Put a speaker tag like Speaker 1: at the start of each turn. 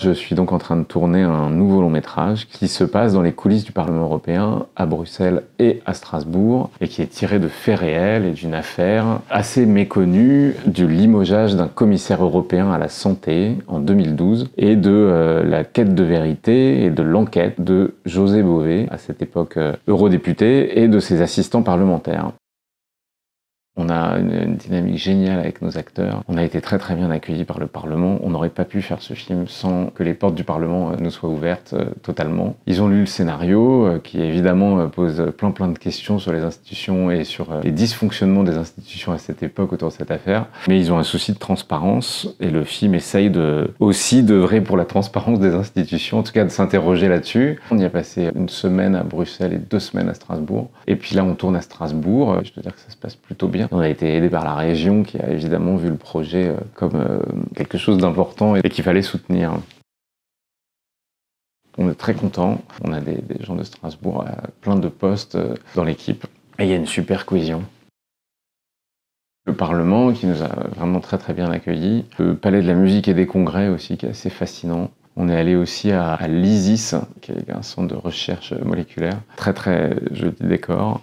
Speaker 1: Je suis donc en train de tourner un nouveau long métrage qui se passe dans les coulisses du Parlement européen, à Bruxelles et à Strasbourg, et qui est tiré de faits réels et d'une affaire assez méconnue du limogeage d'un commissaire européen à la santé en 2012 et de la quête de vérité et de l'enquête de José Bové, à cette époque eurodéputé, et de ses assistants parlementaires. On a une dynamique géniale avec nos acteurs. On a été très très bien accueillis par le Parlement. On n'aurait pas pu faire ce film sans que les portes du Parlement nous soient ouvertes totalement. Ils ont lu le scénario qui évidemment pose plein de questions sur les institutions et sur les dysfonctionnements des institutions à cette époque autour de cette affaire. Mais ils ont un souci de transparence et le film essaye aussi d'œuvrer pour la transparence des institutions, en tout cas de s'interroger là-dessus. On y a passé une semaine à Bruxelles et 2 semaines à Strasbourg. Et puis là on tourne à Strasbourg. Je dois dire que ça se passe plutôt bien. On a été aidé par la région qui a évidemment vu le projet comme quelque chose d'important et qu'il fallait soutenir. On est très contents. On a des gens de Strasbourg à plein de postes dans l'équipe. Et il y a une super cohésion. Le Parlement qui nous a vraiment très très bien accueillis. Le Palais de la musique et des congrès aussi qui est assez fascinant. On est allé aussi à l'ISIS, qui est un centre de recherche moléculaire. Très très joli décor.